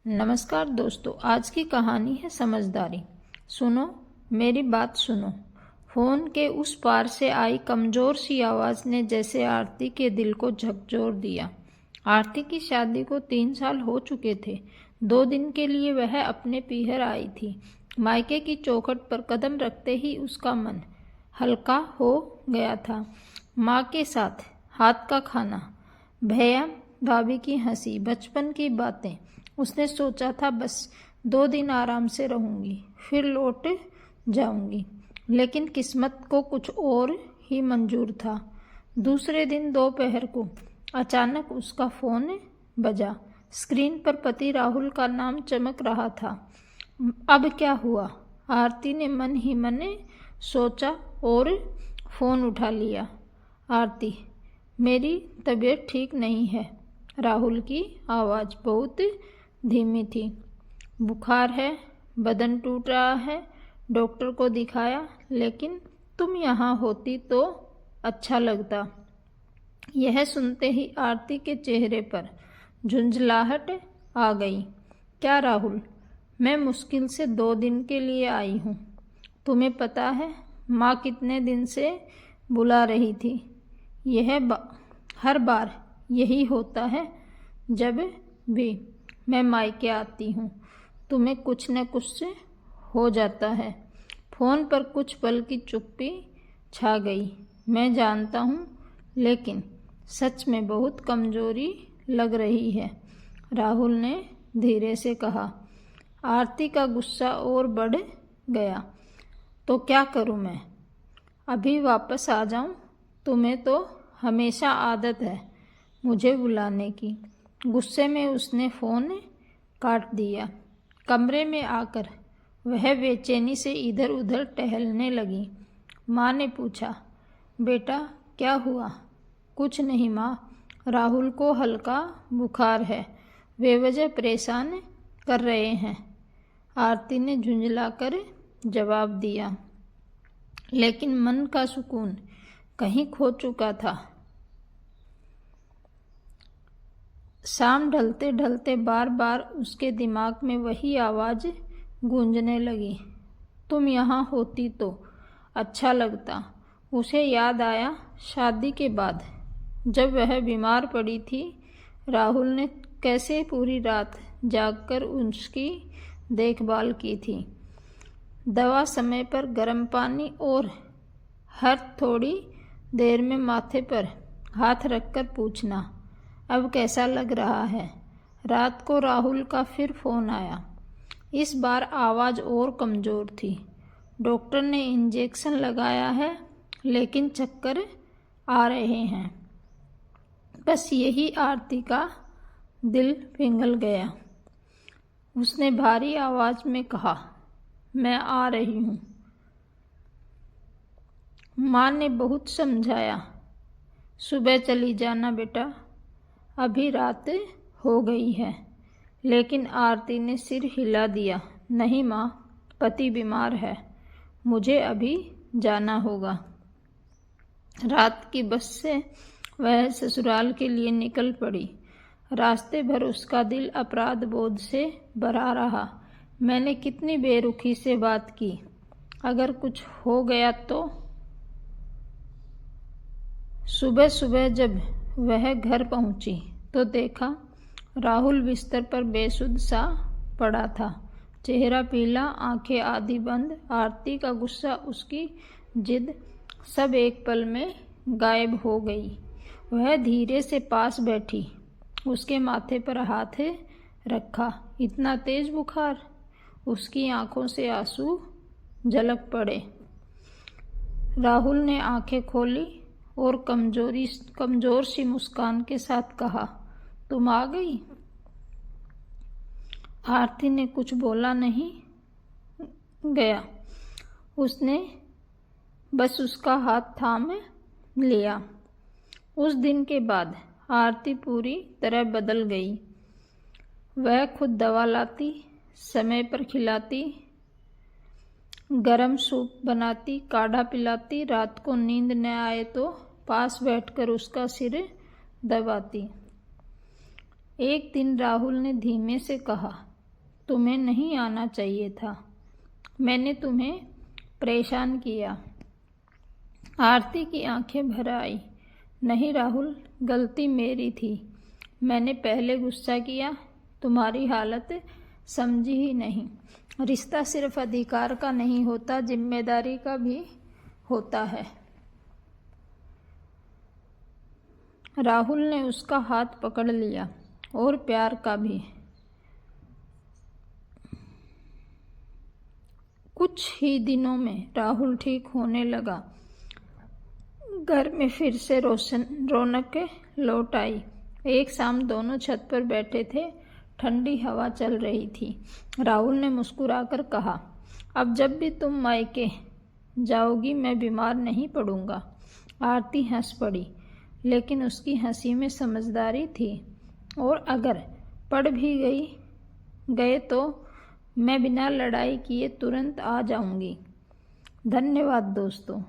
नमस्कार दोस्तों, आज की कहानी है समझदारी। सुनो, मेरी बात सुनो। फोन के उस पार से आई कमजोर सी आवाज ने जैसे आरती के दिल को झकझोर दिया। आरती की शादी को 3 साल हो चुके थे। 2 दिन के लिए वह अपने पीहर आई थी। मायके की चौखट पर कदम रखते ही उसका मन हल्का हो गया था। माँ के साथ हाथ का खाना, भैया भाभी की हंसी, बचपन की बातें। उसने सोचा था बस 2 दिन आराम से रहूंगी, फिर लौट जाऊंगी। लेकिन किस्मत को कुछ और ही मंजूर था। दूसरे दिन दोपहर को अचानक उसका फोन बजा। स्क्रीन पर पति राहुल का नाम चमक रहा था। अब क्या हुआ? आरती ने मन ही मन सोचा और फोन उठा लिया। आरती, मेरी तबीयत ठीक नहीं है। राहुल की आवाज़ बहुत धीमी थी। बुखार है, बदन टूट रहा है, डॉक्टर को दिखाया, लेकिन तुम यहाँ होती तो अच्छा लगता। यह सुनते ही आरती के चेहरे पर झुंझलाहट आ गई। क्या राहुल, मैं मुश्किल से 2 दिन के लिए आई हूँ। तुम्हें पता है माँ कितने दिन से बुला रही थी। हर बार यही होता है जब भी मैं मायके आती हूँ, तुम्हें कुछ न कुछ से हो जाता है। फोन पर कुछ पल की चुप्पी छा गई। मैं जानता हूँ, लेकिन सच में बहुत कमजोरी लग रही है, राहुल ने धीरे से कहा। आरती का गुस्सा और बढ़ गया। तो क्या करूँ मैं? अभी वापस आ जाऊँ? तुम्हें तो हमेशा आदत है मुझे बुलाने की। गुस्से में उसने फोन काट दिया। कमरे में आकर वह बेचैनी से इधर उधर टहलने लगी। माँ ने पूछा, बेटा क्या हुआ? कुछ नहीं माँ, राहुल को हल्का बुखार है, बेवजह परेशान कर रहे हैं, आरती ने झुंझलाकर जवाब दिया। लेकिन मन का सुकून कहीं खो चुका था। शाम ढलते ढलते बार बार उसके दिमाग में वही आवाज़ गूंजने लगी। तुम यहाँ होती तो अच्छा लगता। उसे याद आया शादी के बाद जब वह बीमार पड़ी थी, राहुल ने कैसे पूरी रात जागकर उसकी देखभाल की थी। दवा समय पर, गर्म पानी और हर थोड़ी देर में माथे पर हाथ रखकर पूछना, अब कैसा लग रहा है। रात को राहुल का फिर फोन आया। इस बार आवाज़ और कमज़ोर थी। डॉक्टर ने इंजेक्शन लगाया है, लेकिन चक्कर आ रहे हैं। बस यही आरती का दिल पिघल गया। उसने भारी आवाज़ में कहा, मैं आ रही हूँ। माँ ने बहुत समझाया, सुबह चली जाना बेटा, अभी रात हो गई है। लेकिन आरती ने सिर हिला दिया। नहीं माँ, पति बीमार है, मुझे अभी जाना होगा। रात की बस से वह ससुराल के लिए निकल पड़ी। रास्ते भर उसका दिल अपराध बोध से भरा रहा। मैंने कितनी बेरुखी से बात की, अगर कुछ हो गया तो। सुबह सुबह जब वह घर पहुंची तो देखा राहुल बिस्तर पर बेसुध सा पड़ा था, चेहरा पीला, आंखें आधी बंद। आरती का गुस्सा, उसकी जिद, सब एक पल में गायब हो गई। वह धीरे से पास बैठी, उसके माथे पर हाथ रखा। इतना तेज बुखार? उसकी आंखों से आंसू झलक पड़े। राहुल ने आंखें खोली और कमजोर सी मुस्कान के साथ कहा, तुम आ गई? आरती ने कुछ बोला नहीं गया। उसने बस उसका हाथ थाम लिया। उस दिन के बाद आरती पूरी तरह बदल गई। वह खुद दवा लाती, समय पर खिलाती, गरम सूप बनाती, काढ़ा पिलाती, रात को नींद न आए तो पास बैठकर उसका सिर दबाती। एक दिन राहुल ने धीमे से कहा, तुम्हें नहीं आना चाहिए था। मैंने तुम्हें परेशान किया। आरती की आंखें भर आई। नहीं राहुल, गलती मेरी थी। मैंने पहले गुस्सा किया, तुम्हारी हालत समझी ही नहीं। रिश्ता सिर्फ अधिकार का नहीं होता, जिम्मेदारी का भी होता है। राहुल ने उसका हाथ पकड़ लिया, और प्यार का भी। कुछ ही दिनों में राहुल ठीक होने लगा। घर में फिर से रौनक लौट आई। एक शाम दोनों छत पर बैठे थे। ठंडी हवा चल रही थी। राहुल ने मुस्कुराकर कहा, अब जब भी तुम मायके जाओगी मैं बीमार नहीं पड़ूंगा। आरती हंस पड़ी, लेकिन उसकी हंसी में समझदारी थी। और अगर पड़ भी गए तो मैं बिना लड़ाई किए तुरंत आ जाऊंगी। धन्यवाद दोस्तों।